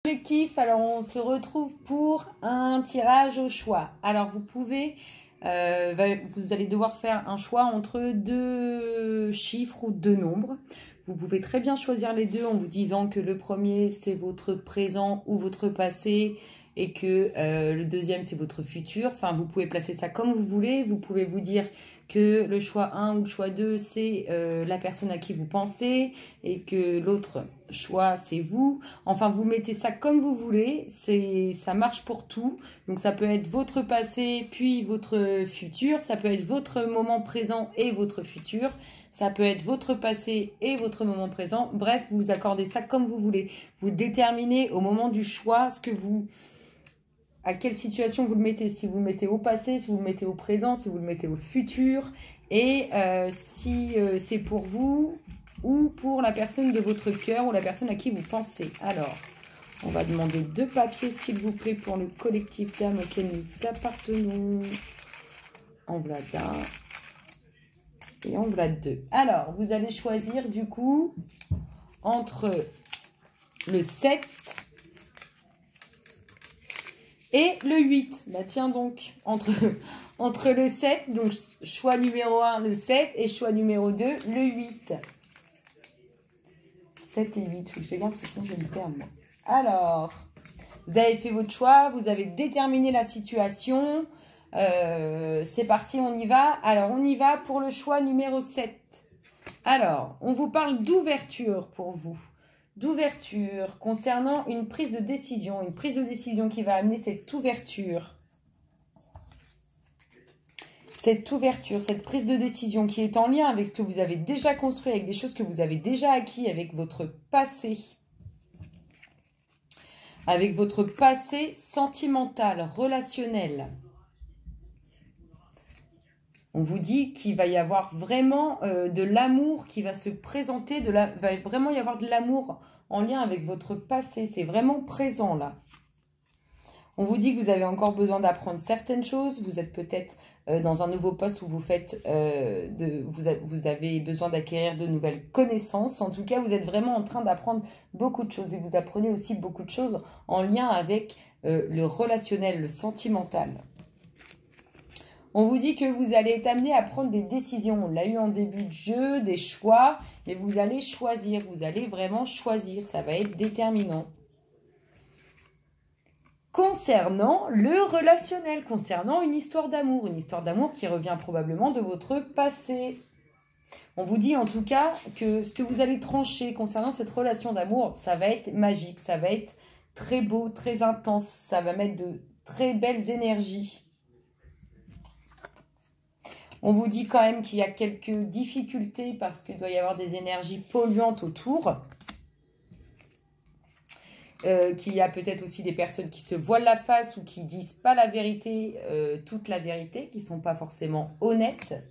collectif, alors on se retrouve pour un tirage au choix. Alors vous pouvez, vous allez devoir faire un choix entre deux chiffres ou deux nombres. Vous pouvez très bien choisir les deux en vous disant que le premier c'est votre présent ou votre passé et que le deuxième c'est votre futur. Enfin, vous pouvez placer ça comme vous voulez. Vous pouvez vous dire que le choix 1 ou le choix 2, c'est la personne à qui vous pensez et que l'autre choix, c'est vous. Enfin, vous mettez ça comme vous voulez. Ça marche pour tout. Donc, ça peut être votre passé puis votre futur. Ça peut être votre moment présent et votre futur. Ça peut être votre passé et votre moment présent. Bref, vous accordez ça comme vous voulez. Vous déterminez au moment du choix ce que vous... à quelle situation vous le mettez, si vous le mettez au passé, si vous le mettez au présent, si vous le mettez au futur, et si c'est pour vous ou pour la personne de votre cœur ou la personne à qui vous pensez. Alors, on va demander 2 papiers, s'il vous plaît, pour le collectif d'âmes auquel nous appartenons. En voilà un. Et en voilà 2. Alors, vous allez choisir, du coup, entre le 7... et le 8, bah tiens donc, entre le 7, donc choix numéro 1, le 7, et choix numéro 2, le 8. 7 et 8, faut que je regarde, parce que sinon je vais me perdre. Alors, vous avez fait votre choix, vous avez déterminé la situation. C'est parti, on y va. Alors, on y va pour le choix numéro 7. Alors, on vous parle d'ouverture pour vous. D'ouverture concernant une prise de décision qui va amener cette ouverture. Cette prise de décision qui est en lien avec ce que vous avez déjà construit, avec des choses que vous avez déjà acquis, avec votre passé. Avec votre passé sentimental, relationnel. On vous dit qu'il va y avoir vraiment de l'amour qui va se présenter, va vraiment y avoir de l'amour en lien avec votre passé. C'est vraiment présent là. On vous dit que vous avez encore besoin d'apprendre certaines choses. Vous êtes peut-être dans un nouveau poste où vous faites, vous avez besoin d'acquérir de nouvelles connaissances. En tout cas, vous êtes vraiment en train d'apprendre beaucoup de choses. Et vous apprenez aussi beaucoup de choses en lien avec le relationnel, le sentimental. On vous dit que vous allez être amené à prendre des décisions. On l'a eu en début de jeu, des choix, mais vous allez choisir. Vous allez vraiment choisir. Ça va être déterminant. Concernant le relationnel, concernant une histoire d'amour qui revient probablement de votre passé. On vous dit en tout cas que ce que vous allez trancher concernant cette relation d'amour, ça va être magique, ça va être très beau, très intense, ça va mettre de très belles énergies. On vous dit quand même qu'il y a quelques difficultés parce qu'il doit y avoir des énergies polluantes autour. Qu'il y a peut-être aussi des personnes qui se voilent la face ou qui disent pas la vérité, toute la vérité, qui sont pas forcément honnêtes.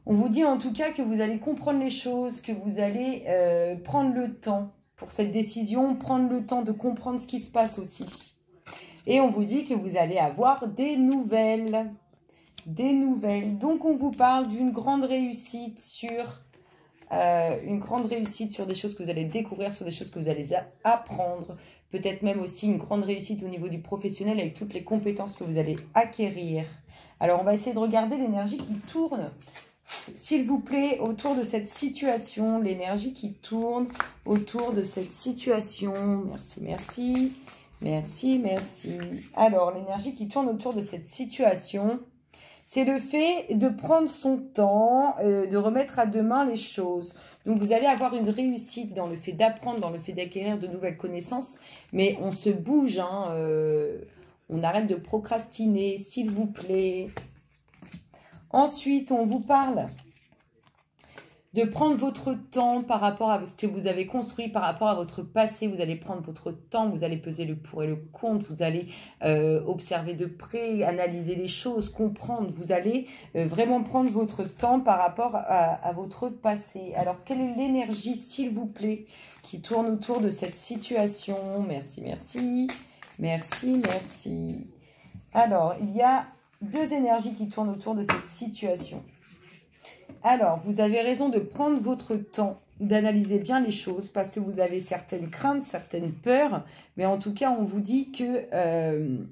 On vous dit en tout cas que vous allez comprendre les choses, que vous allez prendre le temps pour cette décision, prendre le temps de comprendre ce qui se passe aussi. Et on vous dit que vous allez avoir des nouvelles. Des nouvelles. Donc, on vous parle d'une grande réussite sur des choses que vous allez découvrir, sur des choses que vous allez apprendre. Peut-être même aussi une grande réussite au niveau du professionnel avec toutes les compétences que vous allez acquérir. Alors, on va essayer de regarder l'énergie qui tourne, s'il vous plaît, autour de cette situation. L'énergie qui tourne autour de cette situation. Merci, merci. Merci, merci. Alors, l'énergie qui tourne autour de cette situation, c'est le fait de prendre son temps, de remettre à demain les choses. Donc, vous allez avoir une réussite dans le fait d'apprendre, dans le fait d'acquérir de nouvelles connaissances, mais on se bouge, hein, on arrête de procrastiner, s'il vous plaît. Ensuite, on vous parle de prendre votre temps par rapport à ce que vous avez construit, par rapport à votre passé. Vous allez prendre votre temps, vous allez peser le pour et le contre, vous allez observer de près, analyser les choses, comprendre. Vous allez vraiment prendre votre temps par rapport à votre passé. Alors, quelle est l'énergie, s'il vous plaît, qui tourne autour de cette situation? Merci, merci. Merci, merci. Alors, il y a 2 énergies qui tournent autour de cette situation. Alors, vous avez raison de prendre votre temps, d'analyser bien les choses parce que vous avez certaines craintes, certaines peurs. Mais en tout cas, on vous dit que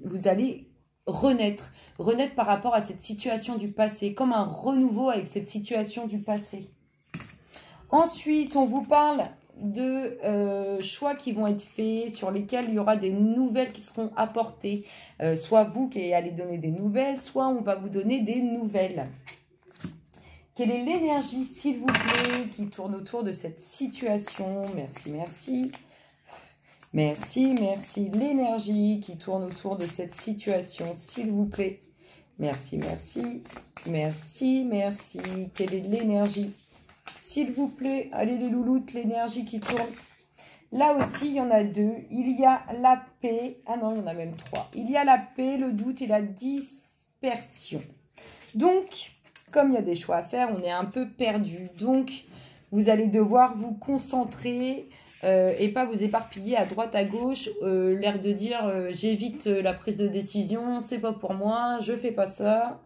vous allez renaître. Renaître par rapport à cette situation du passé, comme un renouveau avec cette situation du passé. Ensuite, on vous parle de choix qui vont être faits, sur lesquels il y aura des nouvelles qui seront apportées. Soit vous qui allez donner des nouvelles, soit on va vous donner des nouvelles. Quelle est l'énergie, s'il vous plaît, qui tourne autour de cette situation? Merci, merci. Merci, merci. L'énergie qui tourne autour de cette situation, s'il vous plaît. Merci, merci. Merci, merci. Quelle est l'énergie? S'il vous plaît, allez les louloutes, l'énergie qui tourne. Là aussi, il y en a deux. Il y a la paix. Ah non, il y en a même trois. Il y a la paix, le doute et la dispersion. Donc, comme il y a des choix à faire, on est un peu perdu. Donc, vous allez devoir vous concentrer et pas vous éparpiller à droite, à gauche. L'air de dire, j'évite la prise de décision, c'est pas pour moi, je fais pas ça.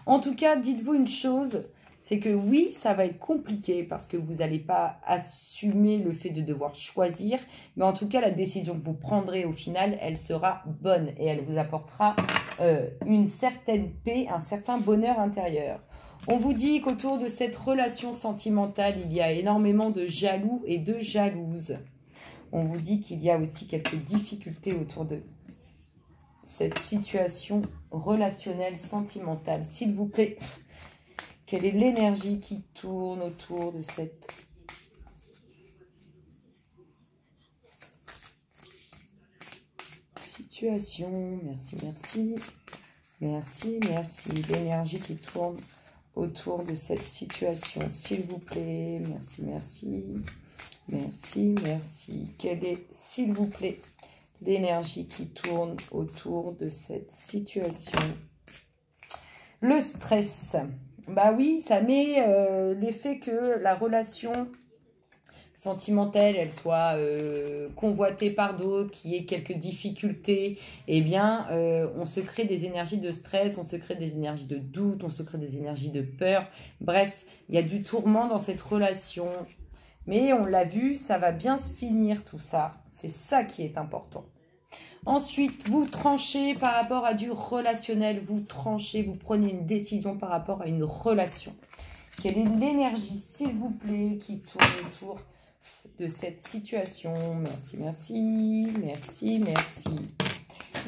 En tout cas, dites-vous une chose. C'est que oui, ça va être compliqué parce que vous n'allez pas assumer le fait de devoir choisir. Mais en tout cas, la décision que vous prendrez au final, elle sera bonne et elle vous apportera une certaine paix, un certain bonheur intérieur. On vous dit qu'autour de cette relation sentimentale, il y a énormément de jaloux et de jalouses. On vous dit qu'il y a aussi quelques difficultés autour de cette situation relationnelle, sentimentale. S'il vous plaît... Quelle est l'énergie qui tourne autour de cette situation? Merci, merci. Merci, merci. L'énergie qui tourne autour de cette situation, s'il vous plaît. Merci, merci. Merci, merci. Quelle est, s'il vous plaît, l'énergie qui tourne autour de cette situation? Le stress. Bah oui, ça met l'effet que la relation sentimentale, elle soit convoitée par d'autres, qu'il y ait quelques difficultés. Eh bien, on se crée des énergies de stress, on se crée des énergies de doute, on se crée des énergies de peur. Bref, il y a du tourment dans cette relation. Mais on l'a vu, ça va bien se finir tout ça. C'est ça qui est important. Ensuite, vous tranchez par rapport à du relationnel. Vous tranchez, vous prenez une décision par rapport à une relation. Quelle est l'énergie, s'il vous plaît, qui tourne autour de cette situation? Merci, merci, merci, merci.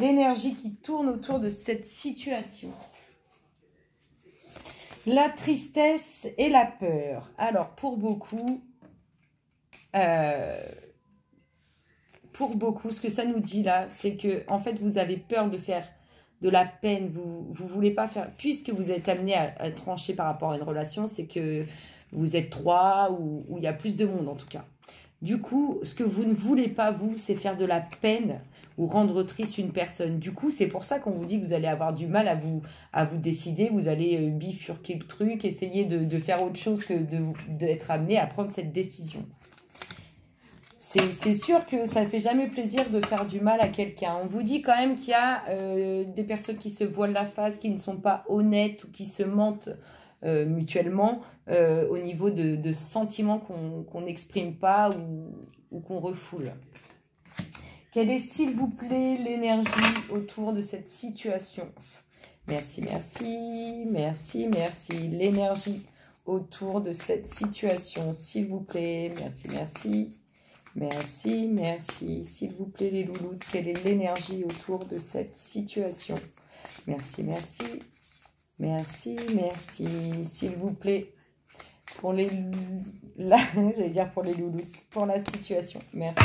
L'énergie qui tourne autour de cette situation. La tristesse et la peur. Alors, pour beaucoup... ce que ça nous dit là, c'est que en fait, vous avez peur de faire de la peine. Vous voulez pas faire... Puisque vous êtes amené à trancher par rapport à une relation, c'est que vous êtes trois ou il y a plus de monde en tout cas. Du coup, ce que vous ne voulez pas, vous, c'est faire de la peine ou rendre triste une personne. Du coup, c'est pour ça qu'on vous dit que vous allez avoir du mal à vous décider. Vous allez bifurquer le truc, essayer de faire autre chose que d'être amené à prendre cette décision. C'est sûr que ça ne fait jamais plaisir de faire du mal à quelqu'un. On vous dit quand même qu'il y a des personnes qui se voilent la face, qui ne sont pas honnêtes ou qui se mentent mutuellement au niveau de sentiments qu'on n'exprime pas ou qu'on refoule. Quelle est, s'il vous plaît, l'énergie autour de cette situation? Merci, merci, merci, merci. L'énergie autour de cette situation, s'il vous plaît. Merci, merci. Merci, merci. S'il vous plaît, les louloutes, quelle est l'énergie autour de cette situation? Merci, merci. Merci, merci. S'il vous plaît, pour les... j'allais dire pour les louloutes, pour la situation. Merci.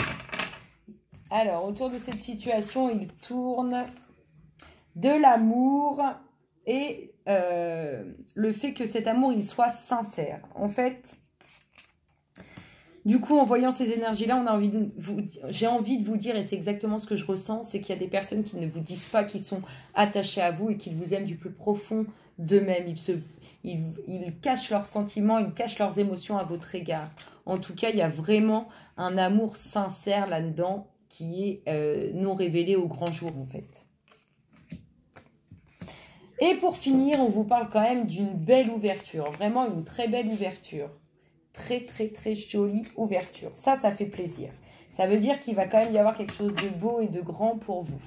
Alors, autour de cette situation, il tourne de l'amour et le fait que cet amour, il soit sincère. En fait... Du coup, en voyant ces énergies-là, j'ai envie de vous dire, et c'est exactement ce que je ressens, c'est qu'il y a des personnes qui ne vous disent pas qu'ils sont attachés à vous et qu'ils vous aiment du plus profond d'eux-mêmes. Ils cachent leurs sentiments, ils cachent leurs émotions à votre égard. En tout cas, il y a vraiment un amour sincère là-dedans qui est non révélé au grand jour, en fait. Et pour finir, on vous parle quand même d'une belle ouverture. Vraiment une très belle ouverture. Très, très, très jolie ouverture. Ça fait plaisir. Ça veut dire qu'il va quand même y avoir quelque chose de beau et de grand pour vous.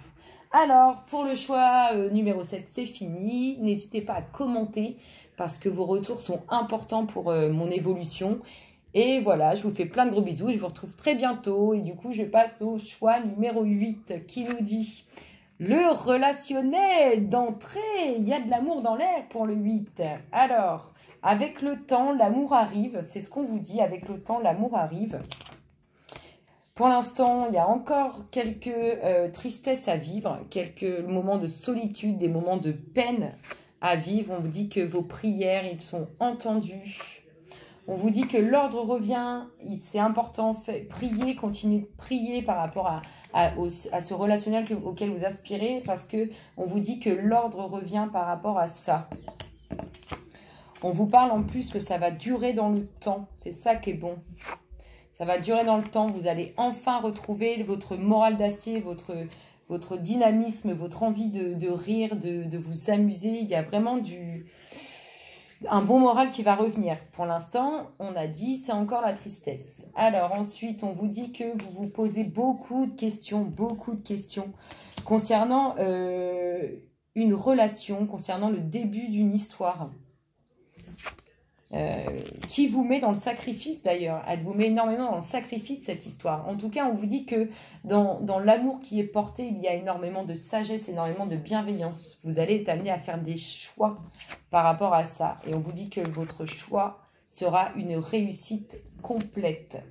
Alors, pour le choix numéro 7, c'est fini. N'hésitez pas à commenter parce que vos retours sont importants pour mon évolution. Et voilà, je vous fais plein de gros bisous. Je vous retrouve très bientôt. Et du coup, je passe au choix numéro 8 qui nous dit le relationnel d'entrée. Il y a de l'amour dans l'air pour le 8. Alors, avec le temps, l'amour arrive. C'est ce qu'on vous dit. Avec le temps, l'amour arrive. Pour l'instant, il y a encore quelques tristesses à vivre, quelques moments de solitude, des moments de peine à vivre. On vous dit que vos prières, ils sont entendues. On vous dit que l'ordre revient. C'est important, priez, continuez de prier par rapport à ce relationnel auquel vous aspirez, parce que on vous dit que l'ordre revient par rapport à ça. On vous parle en plus que ça va durer dans le temps. C'est ça qui est bon. Ça va durer dans le temps. Vous allez enfin retrouver votre morale d'acier, votre dynamisme, votre envie de rire, de vous amuser. Il y a vraiment un bon moral qui va revenir. Pour l'instant, on a dit, c'est encore la tristesse. Alors ensuite, on vous dit que vous vous posez beaucoup de questions concernant une relation, concernant le début d'une histoire. Qui vous met dans le sacrifice d'ailleurs. Elle vous met énormément dans le sacrifice, cette histoire. En tout cas, on vous dit que dans l'amour qui est porté, il y a énormément de sagesse, énormément de bienveillance. Vous allez être amené à faire des choix par rapport à ça. Et on vous dit que votre choix sera une réussite complète.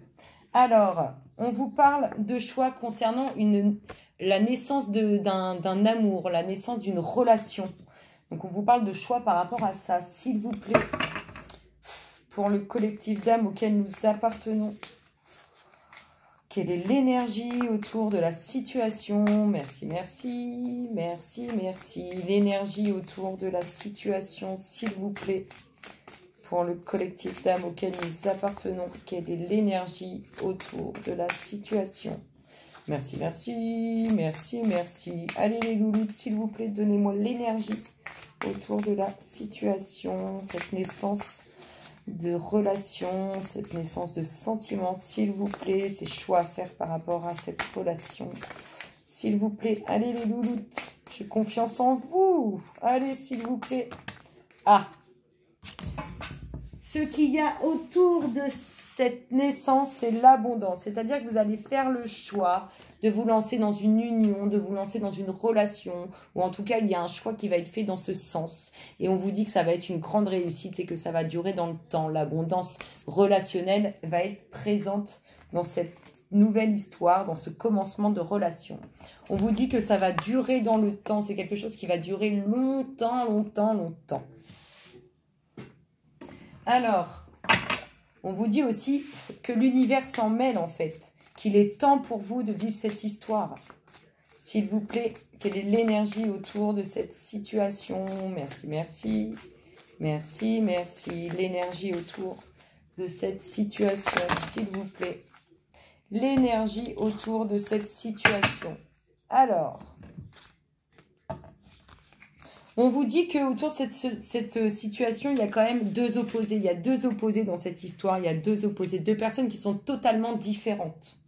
Alors, on vous parle de choix concernant la naissance d'un amour, la naissance d'une relation. Donc, on vous parle de choix par rapport à ça, s'il vous plaît. Pour le collectif d'âmes auquel nous appartenons. Quelle est l'énergie autour de la situation? Merci, merci, merci, merci. L'énergie autour de la situation, s'il vous plaît. Pour le collectif d'âmes auquel nous appartenons. Quelle est l'énergie autour de la situation? Merci, merci, merci, merci. Allez les loulous, s'il vous plaît, donnez-moi l'énergie autour de la situation. Cette naissance de relation, cette naissance de sentiments, s'il vous plaît, ces choix à faire par rapport à cette relation. S'il vous plaît, allez les louloutes, j'ai confiance en vous. Allez, s'il vous plaît. Ah, ce qu'il y a autour de cette naissance, c'est l'abondance. C'est-à-dire que vous allez faire le choix de vous lancer dans une union, de vous lancer dans une relation, ou en tout cas, il y a un choix qui va être fait dans ce sens. Et on vous dit que ça va être une grande réussite et que ça va durer dans le temps. L'abondance relationnelle va être présente dans cette nouvelle histoire, dans ce commencement de relation. On vous dit que ça va durer dans le temps. C'est quelque chose qui va durer longtemps, longtemps, longtemps. Alors, on vous dit aussi que l'univers s'en mêle en fait. Qu'il est temps pour vous de vivre cette histoire. S'il vous plaît, quelle est l'énergie autour de cette situation? Merci, merci. Merci, merci. L'énergie autour de cette situation, s'il vous plaît. L'énergie autour de cette situation. Alors, on vous dit qu'autour de cette situation, il y a quand même deux opposés. Il y a deux opposés dans cette histoire. Il y a deux opposés, deux personnes qui sont totalement différentes.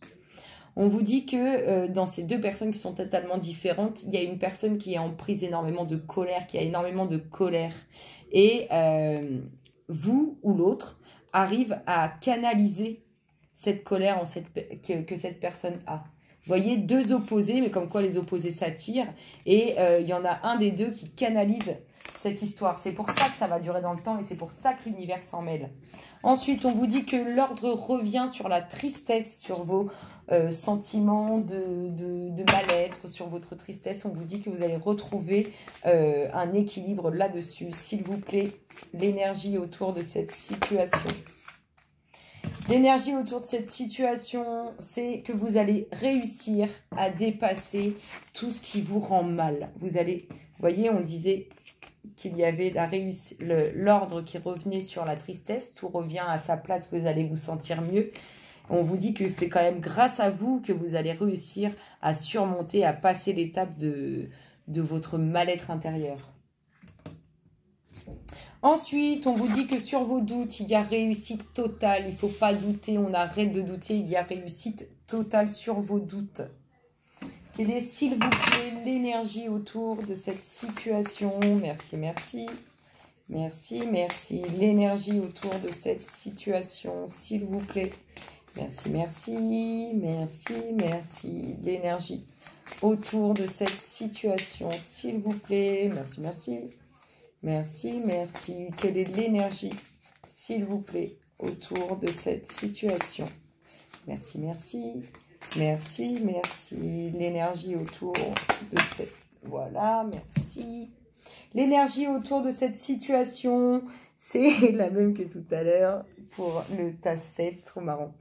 On vous dit que dans ces deux personnes qui sont totalement différentes, il y a une personne qui est en prise énormément de colère, qui a énormément de colère. Et vous ou l'autre arrive à canaliser cette colère que cette personne a. Vous voyez, deux opposés, mais comme quoi les opposés s'attirent. Et il y en a un des deux qui canalise cette histoire. C'est pour ça que ça va durer dans le temps et c'est pour ça que l'univers s'en mêle. Ensuite, on vous dit que l'ordre revient sur la tristesse, sur vos sentiments de mal-être, sur votre tristesse. On vous dit que vous allez retrouver un équilibre là-dessus. S'il vous plaît, l'énergie autour de cette situation. L'énergie autour de cette situation, c'est que vous allez réussir à dépasser tout ce qui vous rend mal. Vous allez, vous voyez, on disait qu'il y avait l'ordre qui revenait sur la tristesse. Tout revient à sa place, vous allez vous sentir mieux. On vous dit que c'est quand même grâce à vous que vous allez réussir à surmonter, à passer l'étape de votre mal-être intérieur. Ensuite, on vous dit que sur vos doutes, il y a réussite totale. Il ne faut pas douter, on arrête de douter. Il y a réussite totale sur vos doutes. Quelle est, s'il vous plaît, l'énergie autour de cette situation? Merci, merci. Merci, merci. L'énergie autour de cette situation, s'il vous plaît. Merci, merci. Merci, merci. L'énergie autour de cette situation, s'il vous plaît. Merci, merci. Merci, merci. Quelle est l'énergie, s'il vous plaît, autour de cette situation? Merci, merci. Merci, merci. L'énergie autour de cette... Voilà, merci. L'énergie autour de cette situation, c'est la même que tout à l'heure pour le tas 7, trop marrant.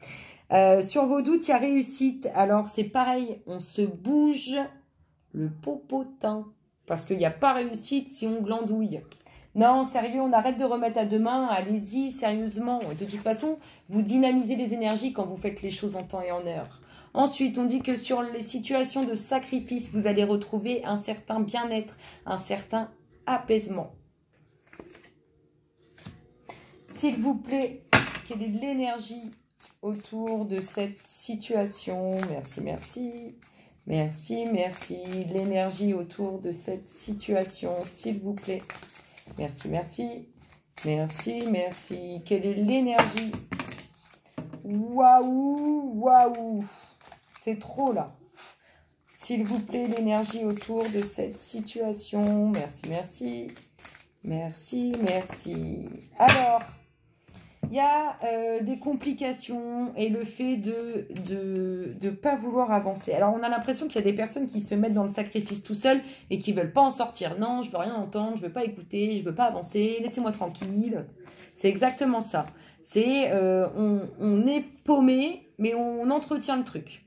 Sur vos doutes, il y a réussite. Alors, c'est pareil, on se bouge le popotin. Parce qu'il n'y a pas réussite si on glandouille. Non, sérieux, on arrête de remettre à demain. Allez-y, sérieusement. De toute façon, vous dynamisez les énergies quand vous faites les choses en temps et en heure. Ensuite, on dit que sur les situations de sacrifice, vous allez retrouver un certain bien-être, un certain apaisement. S'il vous plaît, quelle est l'énergie autour de cette situation? Merci, merci. Merci, merci. L'énergie autour de cette situation, s'il vous plaît. Merci, merci. Merci, merci. Quelle est l'énergie? Waouh, waouh. C'est trop là. S'il vous plaît, l'énergie autour de cette situation. Merci, merci. Merci, merci. Alors, il y a des complications et le fait de pas vouloir avancer. Alors, on a l'impression qu'il y a des personnes qui se mettent dans le sacrifice tout seul et qui ne veulent pas en sortir. Non, je veux rien entendre, je veux pas écouter, je veux pas avancer, laissez-moi tranquille. C'est exactement ça. C'est, on est paumé, mais on entretient le truc.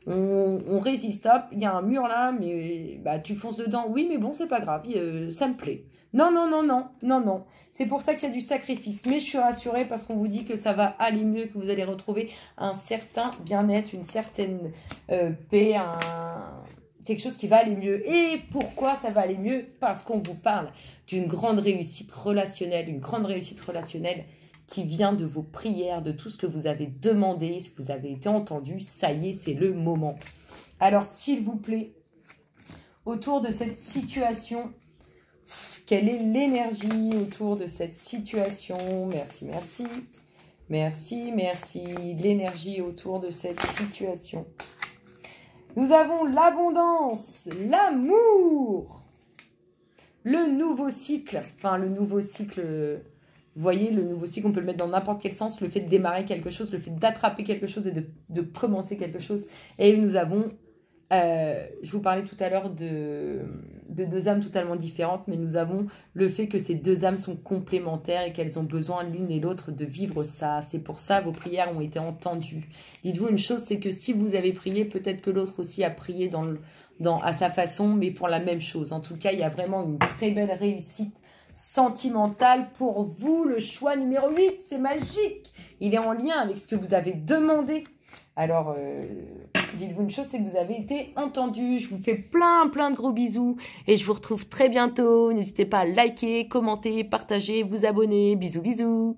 On résiste, hop, il y a un mur là, mais bah, tu fonces dedans. Oui, mais bon, c'est pas grave, ça me plaît. Non, non, non, non, non, non. C'est pour ça qu'il y a du sacrifice. Mais je suis rassurée parce qu'on vous dit que ça va aller mieux, que vous allez retrouver un certain bien-être, une certaine paix, quelque chose qui va aller mieux. Et pourquoi ça va aller mieux? Parce qu'on vous parle d'une grande réussite relationnelle, qui vient de vos prières, de tout ce que vous avez demandé, si vous avez été entendu, ça y est, c'est le moment. Alors, s'il vous plaît, autour de cette situation, quelle est l'énergie autour de cette situation? Merci, merci. Merci, merci. L'énergie autour de cette situation. Nous avons l'abondance, l'amour, le nouveau cycle. Enfin, le nouveau cycle... Vous voyez, le nouveau cycle, on peut le mettre dans n'importe quel sens. Le fait de démarrer quelque chose, le fait d'attraper quelque chose et de commencer quelque chose. Et nous avons, je vous parlais tout à l'heure de deux âmes totalement différentes, mais nous avons le fait que ces deux âmes sont complémentaires et qu'elles ont besoin l'une et l'autre de vivre ça. C'est pour ça vos prières ont été entendues. Dites-vous une chose, c'est que si vous avez prié, peut-être que l'autre aussi a prié à sa façon, mais pour la même chose. En tout cas, il y a vraiment une très belle réussite sentimental pour vous. Le choix numéro 8, c'est magique. Il est en lien avec ce que vous avez demandé. Alors, dites-vous une chose, c'est que vous avez été entendu. Je vous fais plein de gros bisous et je vous retrouve très bientôt. N'hésitez pas à liker, commenter, partager, vous abonner. Bisous, bisous.